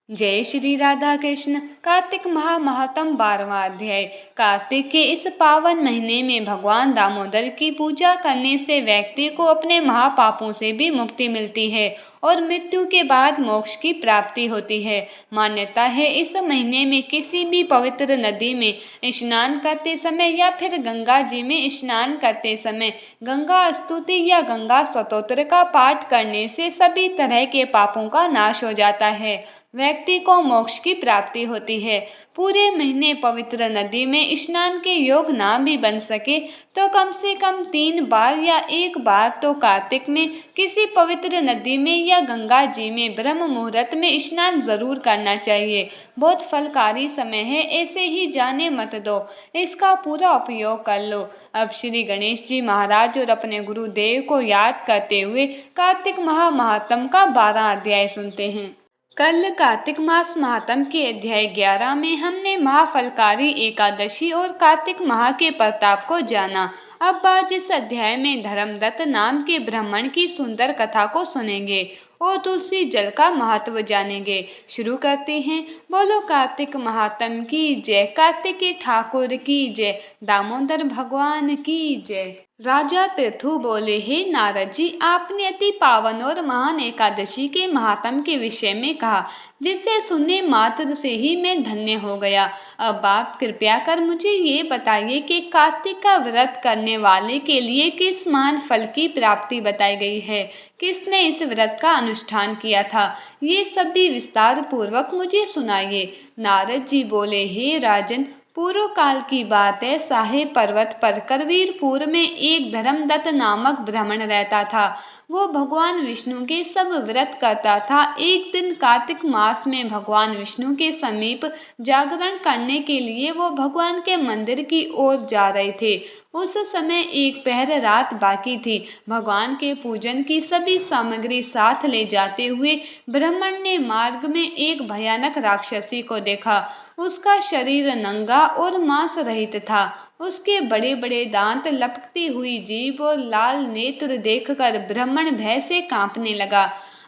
जय श्री राधा कृष्ण। कार्तिक महात्म 12वां अध्याय। कार्तिक के इस पावन महीने में भगवान दामोदर की पूजा करने से व्यक्ति को अपने महापापों से भी मुक्ति मिलती है और मृत्यु के बाद मोक्ष की प्राप्ति होती है। मान्यता है इस महीने में किसी भी पवित्र नदी में स्नान करते समय या फिर गंगा जी में स्नान करते समय गंगा स्तुति या गंगा स्तोत्र का पाठ करने से सभी तरह के पापों का नाश हो जाता है, व्यक्ति को मोक्ष की प्राप्ति होती है। पूरे महीने पवित्र नदी में स्नान के योग ना भी बन सके तो कम से कम 3 बार या 1 बार तो कार्तिक में किसी पवित्र नदी में या गंगा जी में ब्रह्म मुहूर्त में स्नान जरूर करना चाहिए। बहुत फलकारी समय है, ऐसे ही जाने मत दो, इसका पूरा उपयोग कर लो। अब श्री गणेश जी महाराज और अपने गुरुदेव को याद करते हुए कार्तिक महात्म का 12वां अध्याय सुनते हैं। कल कार्तिक मास महात्म के अध्याय 11 में हमने महाफलकारी एकादशी और कार्तिक माह के प्रताप को जाना। अब आज इस अध्याय में धर्मदत्त नाम के ब्राह्मण की सुंदर कथा को सुनेंगे और तुलसी जल का महत्व जानेंगे। शुरू करते हैं। बोलो कार्तिक महात्म की जय, कार्तिक ठाकुर की जय, दामोदर भगवान की जय। राजा पृथु बोले, हे नारद जी, आपने अति पावन और महान एकादशी के महात्म के विषय में कहा, जिसे सुनने मात्र से ही मैं धन्य हो गया। अब आप कृपया कर मुझे ये बताइए कि कार्तिक का व्रत करने वाले के लिए किस महान फल की प्राप्ति बताई गई है, किसने इस व्रत का अनुष्ठान किया था, ये सभी विस्तार पूर्वक मुझे सुनाइए। नारद जी बोले, हे राजन, पूर्व काल की बात है। साहेब पर्वत पर करवीरपुर में एक धर्मदत्त नामक ब्राह्मण रहता था। वो भगवान विष्णु के सब व्रत करता था। एक दिन कार्तिक मास में भगवान विष्णु के समीप जागरण करने के लिए वो भगवान के मंदिर की ओर जा रहे थे। उस समय एक पहर रात बाकी थी। भगवान के पूजन की सभी सामग्री साथ ले जाते हुए ब्राह्मण ने मार्ग में एक भयानक राक्षसी को देखा। उसका शरीर नंगा और मांस रहित था। उसके बड़े बड़े दांत, लपकती हुई जीभ और लाल नेत्र देखकर ब्राह्मण भय से कांपने लगा।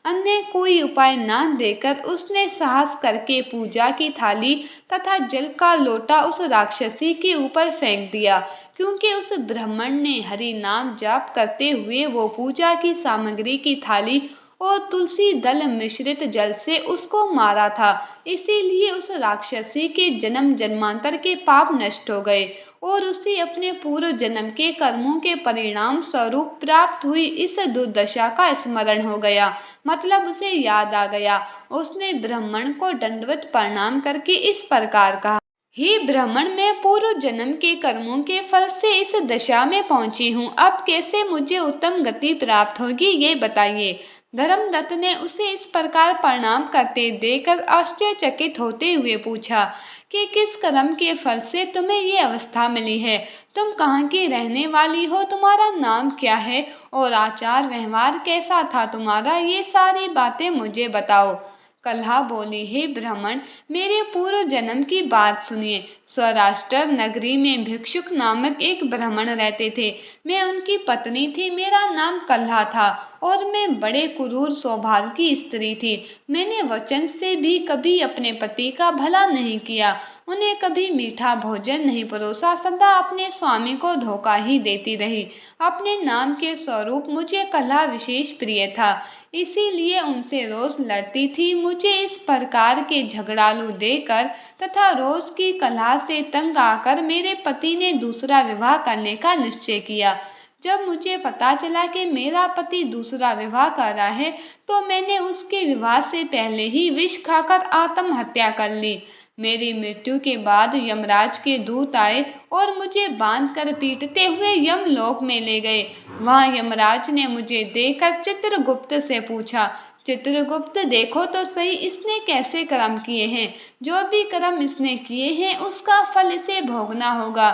अन्य कोई उपाय न देकर उसने साहस करके पूजा की थाली तथा जल का लोटा उस राक्षसी के ऊपर फेंक दिया। क्योंकि उस ब्राह्मण ने हरि नाम जाप करते हुए वो पूजा की सामग्री की थाली और तुलसी दल मिश्रित जल से उसको मारा था, इसीलिए उस राक्षसी के जन्म जन्मांतर के पाप नष्ट हो गए और उसे अपने पूर्व जन्म के कर्मों के परिणाम स्वरूप प्राप्त हुई इस दुर्दशा का स्मरण हो गया, मतलब उसे याद आ गया। उसने ब्राह्मण को दंडवत प्रणाम करके इस प्रकार कहा, हे ब्राह्मण, मैं पूर्व जन्म के कर्मों के फल से इस दशा में पहुंची हूँ। अब कैसे मुझे उत्तम गति प्राप्त होगी, ये बताइए। धर्मदत्त ने उसे इस प्रकार प्रणाम करते देखकर आश्चर्यचकित होते हुए पूछा कि किस कर्म के फल से तुम्हें ये अवस्था मिली है, तुम कहाँ की रहने वाली हो, तुम्हारा नाम क्या है और आचार व्यवहार कैसा था तुम्हारा, ये सारी बातें मुझे बताओ। कल्हा बोली, हे ब्राह्मण, मेरे पूर्व जन्म की बात सुनिए। सौराष्ट्र नगरी में भिक्षुक नामक एक ब्राह्मण रहते थे। मैं उनकी पत्नी थी। मेरा नाम कल्हा था और मैं बड़े क्रूर स्वभाव की स्त्री थी। मैंने वचन से भी कभी अपने पति का भला नहीं किया, उन्हें कभी मीठा भोजन नहीं परोसा, सदा अपने स्वामी को धोखा ही देती रही। अपने नाम के स्वरूप मुझे कल्हा विशेष प्रिय था, इसीलिए उनसे रोज लड़ती थी। मुझे इस प्रकार के झगड़ालू देकर तथा रोज की कलह से तंग आकर मेरे पति ने दूसरा विवाह करने का निश्चय किया। जब मुझे पता चला कि मेरा पति दूसरा विवाह कर रहा है तो मैंने उसके विवाह से पहले ही विष खाकर आत्महत्या कर ली। मेरी मृत्यु के बाद यमराज के दूत आए और मुझे बांधकर पीटते हुए यमलोक में ले गए। वहां यमराज ने मुझे देखकर चित्रगुप्त से पूछा, चित्रगुप्त, देखो तो सही इसने कैसे कर्म किए हैं। जो भी कर्म इसने किए हैं उसका फल इसे भोगना होगा।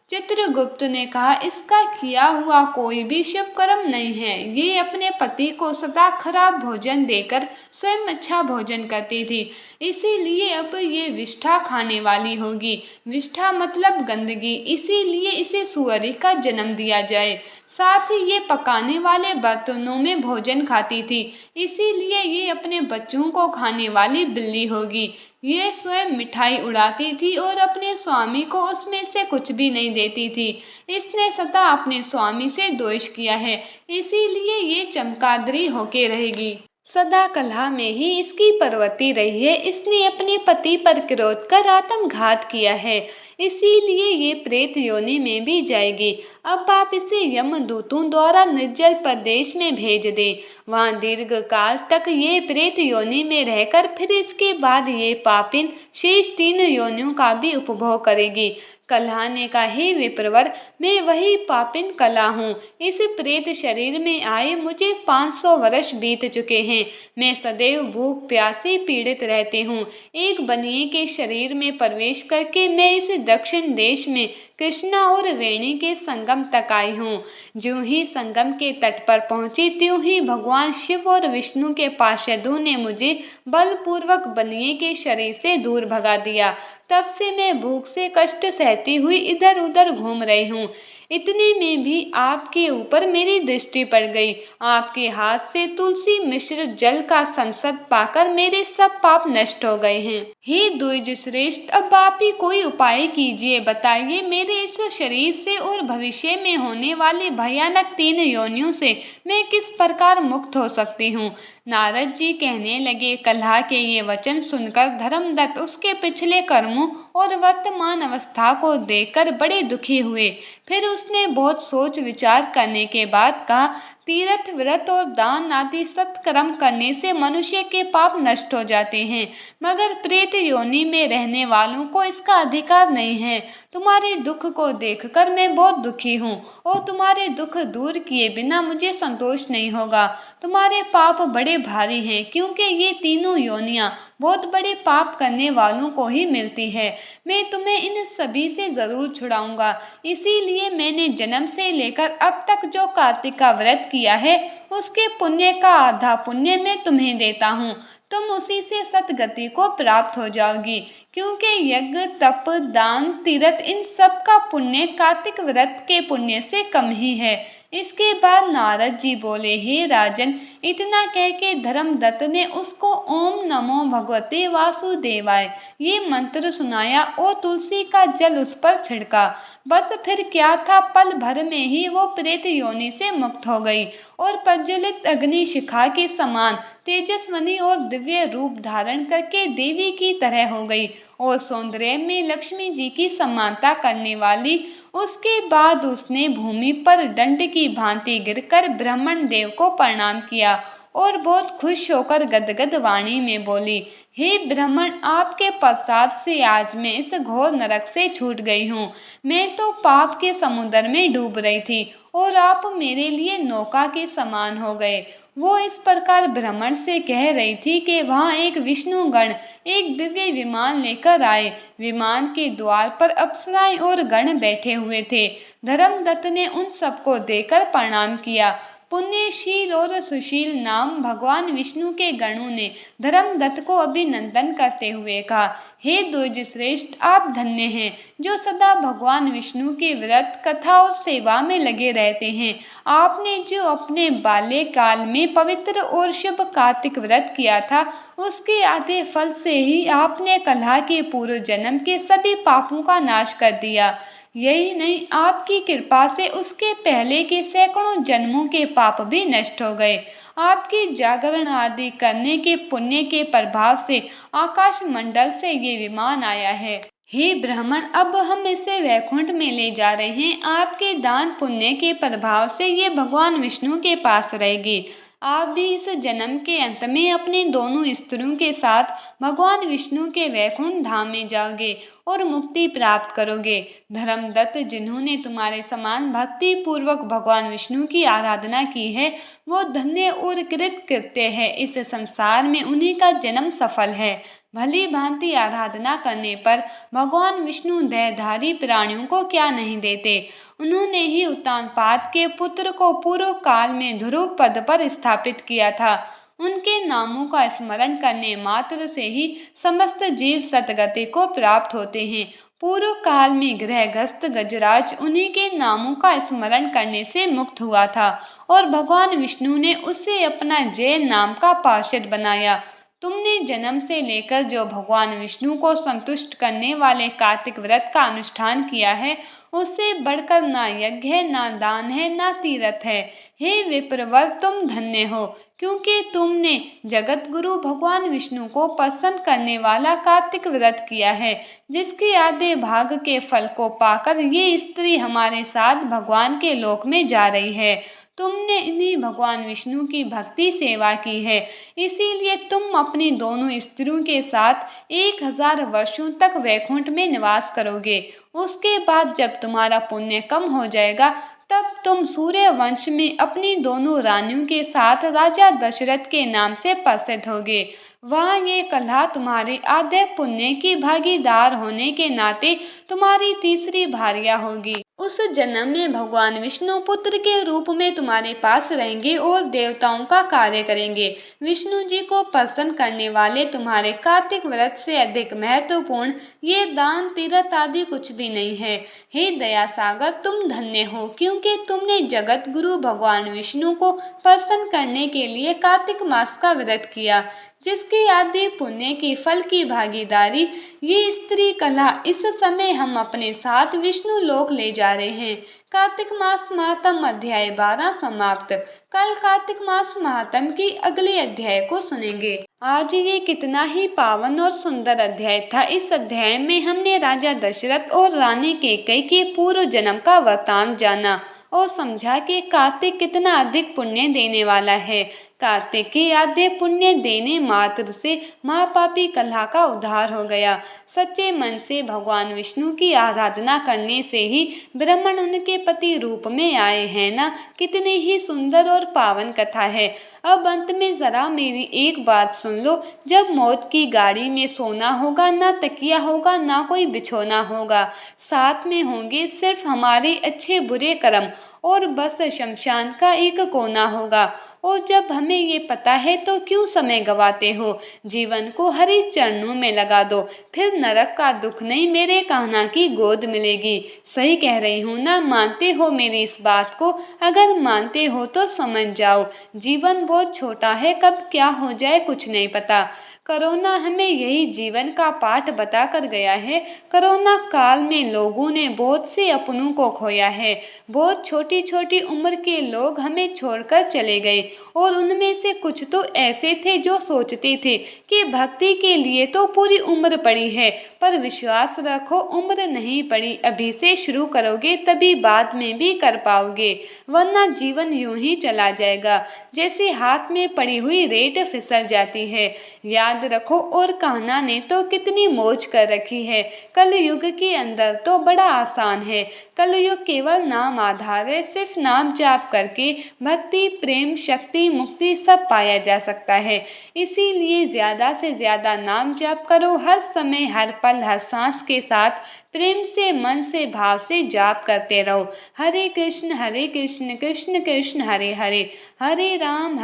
चित्रगुप्त ने कहा, इसका किया हुआ कोई भी शुभ कर्म नहीं है। ये अपने पति को सदा खराब भोजन देकर स्वयं अच्छा भोजन करती थी, इसीलिए अब ये विष्ठा खाने वाली होगी। विष्ठा मतलब गंदगी, इसीलिए इसे सुअरी का जन्म दिया जाए। साथ ही ये पकाने वाले बर्तनों में भोजन खाती थी, इसीलिए ये अपने बच्चों को खाने वाली बिल्ली होगी। ये स्वयं मिठाई उड़ाती थी और अपने स्वामी को उसमें से कुछ भी नहीं देती थी। इसने सदा अपने स्वामी से द्वेष किया है, इसीलिए ये चमगादड़ी होके रहेगी। सदा कलह में ही इसकी प्रवृत्ति रही है। इसने अपने पति पर क्रोध कर आत्मघात किया है, इसीलिए ये प्रेत योनि में भी जाएगी। अब आप इसे यमदूतों द्वारा निर्जल प्रदेश में भेज दें। वहाँ दीर्घ काल तक ये प्रेत योनि में रहकर फिर इसके बाद ये पापिन शेष 3 योनियों का भी उपभोग करेगी। कलह ने कहा, हे विप्रवर, मैं वही पापिन कलह हूँ। इस प्रेत शरीर में आए मुझे 500 वर्ष बीत चुके हैं। मैं सदैव भूख प्यास से पीड़ित रहती हूँ। एक बनिए के शरीर में प्रवेश करके मैं इस दक्षिण देश में कृष्णा और वेणी के संगम तक आई हूँ। ज्यों ही संगम के तट पर पहुंची, त्यों ही भगवान शिव और विष्णु के पार्षदों ने मुझे बलपूर्वक बनिए के शरीर से दूर भगा दिया। तब से मैं भूख से कष्ट सहती हुई इधर उधर घूम रही हूँ। इतने में भी आपके ऊपर मेरी दृष्टि पड़ गई। आपके हाथ से तुलसी मिश्र जल का संसद पाकर मेरे सब पाप नष्ट हो गए हैं। हे द्विज श्रेष्ठ, अब आप ही कोई उपाय कीजिए। बताइए, मेरे इस शरीर से और भविष्य में होने वाली भयानक 3 योनियों से मैं किस प्रकार मुक्त हो सकती हूँ। नारद जी कहने लगे, कलह के ये वचन सुनकर धर्मदत्त उसके पिछले कर्मों और वर्तमान अवस्था को देखकर बड़े दुखी हुए। फिर उसने बहुत सोच विचार करने के बाद कहा, तीर्थ व्रत और दान आदि सत्कर्म करने से मनुष्य के पाप नष्ट हो जाते हैं, मगर प्रेत योनि में रहने वालों को इसका अधिकार नहीं है। तुम्हारे दुख को देखकर मैं बहुत दुखी हूँ और तुम्हारे दुख दूर किए बिना मुझे संतोष नहीं होगा। तुम्हारे पाप बड़े भारी हैं, क्योंकि ये तीनों योनियां बहुत बड़े पाप करने वालों को ही मिलती है। मैं तुम्हें इन सभी से जरूर छुड़ाऊंगा। इसीलिए मैंने जन्म से लेकर अब तक जो कार्तिक का व्रत किया है, उसके पुण्य का आधा पुण्य मैं तुम्हें देता हूँ। तुम उसी से सतगति को प्राप्त हो जाओगी, क्योंकि यज्ञ तप दान तीर्थ इन सब का पुण्य कार्तिक व्रत के पुण्य से कम ही है। इसके बाद नारद जी बोले, हे राजन, इतना कह के धर्मदत्त ने उसको ओम नमो भगवते वासुदेवाय ये मंत्र सुनाया और तुलसी का जल उस पर छिड़का। बस फिर क्या था, पल भर में ही वो प्रेत योनि से मुक्त हो गई और प्रज्वलित अग्नि शिखा के समान तेजस्वनी और दिव्य रूप धारण करके देवी की तरह हो गई और सौंदर्य में लक्ष्मी जी की समानता करने वाली। उसके बाद उसने भूमि पर दंड की भांति गिरकर ब्राह्मण देव को प्रणाम किया और बहुत खुश होकर गदगद वाणी में बोली, हे ब्राह्मण, आपके प्रसाद से आज मैं इस घोर नरक से छूट गई हूँ। मैं तो पाप के समुद्र में डूब रही थी और आप मेरे लिए नौका के समान हो गए। वो इस प्रकार ब्राह्मण से कह रही थी कि वहाँ एक विष्णु गण एक दिव्य विमान लेकर आए। विमान के द्वार पर अप्सराएं और गण बैठे हुए थे। धर्मदत्त ने उन सबको देखकर प्रणाम किया। पुण्यशील और सुशील नाम भगवान विष्णु के गणों ने धर्मदत्त को अभिनंदन करते हुए कहा, हे द्विज श्रेष्ठ, आप धन्य हैं जो सदा भगवान विष्णु के व्रत कथा और सेवा में लगे रहते हैं। आपने जो अपने बाल्यकाल में पवित्र और शुभ कार्तिक व्रत किया था, उसके आधे फल से ही आपने कलह के पूर्व जन्म के सभी पापों का नाश कर दिया। यही नहीं, आपकी कृपा से उसके पहले के सैकड़ों जन्मों के पाप भी नष्ट हो गए। आपके जागरण आदि करने के पुण्य के प्रभाव से आकाश मंडल से ये विमान आया है। हे ब्राह्मण, अब हम इसे वैकुंठ में ले जा रहे हैं। आपके दान पुण्य के प्रभाव से ये भगवान विष्णु के पास रहेगी। आप भी इस जन्म के अंत में अपने दोनों स्त्रियों के साथ भगवान विष्णु के वैकुंठ धाम में जाओगे और मुक्ति प्राप्त करोगे। धर्मदत्त, जिन्होंने तुम्हारे समान भक्ति पूर्वक भगवान विष्णु की आराधना की है, वो धन्य और कृतकृत्य है। इस संसार में उन्हीं का जन्म सफल है। भली भांति आराधना करने पर भगवान विष्णु देहधारी प्राणियों को क्या नहीं देते। उन्होंने ही उत्तानपाद के पुत्र को पूर्व काल में ध्रुव पद पर स्थापित किया था। उनके नामों का स्मरण करने मात्र से ही समस्त जीव सतगति को प्राप्त होते हैं। पूर्व काल में ग्रहग्रस्त गजराज उन्हीं के नामों का स्मरण करने से मुक्त हुआ था और भगवान विष्णु ने उसे अपना जय नाम का पार्षद बनाया। तुमने जन्म से लेकर जो भगवान विष्णु को संतुष्ट करने वाले कार्तिक व्रत का अनुष्ठान किया है, उससे बढ़कर ना यज्ञ है, ना दान है, ना तीर्थ है। हे विप्रवर, तुम धन्य हो, क्योंकि तुमने जगत गुरु भगवान विष्णु को प्रसन्न करने वाला कार्तिक व्रत किया है, जिसके आधे भाग के फल को पाकर ये स्त्री हमारे साथ भगवान के लोक में जा रही है। तुमने इन्हीं भगवान विष्णु की भक्ति सेवा की है, इसीलिए तुम अपनी दोनों स्त्रियों के साथ 1000 वर्षों तक वैकुंठ में निवास करोगे। उसके बाद जब तुम्हारा पुण्य कम हो जाएगा, तब तुम सूर्य वंश में अपनी दोनों रानियों के साथ राजा दशरथ के नाम से प्रसिद्ध होगे। वहाँ ये कलह तुम्हारे आधे पुण्य की भागीदार होने के नाते तुम्हारी तीसरी भार्या होगी। उस जन्म में भगवान विष्णु पुत्र के रूप में तुम्हारे पास रहेंगे और देवताओं का कार्य करेंगे। विष्णु जी को प्रसन्न करने वाले तुम्हारे कार्तिक व्रत से अधिक महत्वपूर्ण ये दान तीर्थ आदि कुछ भी नहीं है। हे दया सागर, तुम धन्य हो, क्योंकि तुमने जगत गुरु भगवान विष्णु को प्रसन्न करने के लिए कार्तिक मास का व्रत किया, जिसके आदि पुण्य की फल की भागीदारी ये स्त्री कलह इस समय हम अपने साथ विष्णु लोक ले जा रहे हैं। कार्तिक मास महात्म अध्याय 12 समाप्त। कल कार्तिक मास महात्म की अगले अध्याय को सुनेंगे। आज ये कितना ही पावन और सुंदर अध्याय था। इस अध्याय में हमने राजा दशरथ और रानी कैकेयी के पूर्व जन्म का वृतांत जाना और समझा कि कार्तिक कितना अधिक पुण्य देने वाला है। कार्तिक के आधे पुण्य देने मात्र से महापापी कलह का उद्धार हो गया। सच्चे मन से भगवान विष्णु की आराधना करने से ही ब्राह्मण उनके पति रूप में आए हैं ना। कितनी ही सुंदर और पावन कथा है। अब अंत में जरा मेरी एक बात सुन लो। जब मौत की गाड़ी में सोना होगा, ना तकिया होगा, ना कोई बिछोना होगा, साथ में होंगे सिर्फ हमारे अच्छे बुरे कर्म और बस शमशान का एक कोना होगा। और जब हमें ये पता है तो क्यों समय गवाते हो? जीवन को हरि चरणों में लगा दो, फिर नरक का दुख नहीं, मेरे कान्हा की गोद मिलेगी। सही कह रही हूँ ना? मानते हो मेरी इस बात को? अगर मानते हो तो समझ जाओ, जीवन बहुत छोटा है, कब क्या हो जाए कुछ नहीं पता। कोरोना हमें यही जीवन का पाठ बता कर गया है। कोरोना काल में लोगों ने बहुत से अपनों को खोया है। बहुत छोटी छोटी उम्र के लोग हमें छोड़कर चले गए और उनमें से कुछ तो ऐसे थे जो सोचते थे कि भक्ति के लिए तो पूरी उम्र पड़ी है, पर विश्वास रखो उम्र नहीं पड़ी। अभी से शुरू करोगे तभी बाद में भी कर पाओगे, वरना जीवन यूं ही चला जाएगा जैसे हाथ में पड़ी हुई रेत फिसल जाती है। याद रखो, और कान्हा ने तो कितनी मौज कर रखी है। कलयुग के अंदर तो बड़ा आसान है। कलयुग केवल नाम आधार है। सिर्फ नाम जाप करके भक्ति, प्रेम, शक्ति, मुक्ति सब पाया जा सकता है। इसीलिए ज्यादा से ज्यादा नाम जाप करो। हर समय, हर पल, हर सांस के साथ प्रेम से, मन से, भाव से जाप करते रहो। हरे कृष्ण कृष्ण कृष्ण हरे हरे, हरे Ram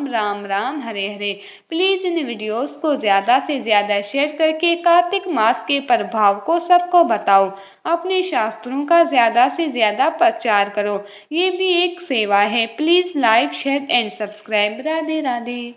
Ram Ram Hare Hare. Please in videos को ज़्यादा से ज़्यादा शेयर करके कार्तिक मास के प्रभाव को सबको बताओ। अपने शास्त्रों का ज़्यादा से ज़्यादा प्रचार करो। ये भी एक सेवा है। Please like, share and subscribe. Radhe Radhe.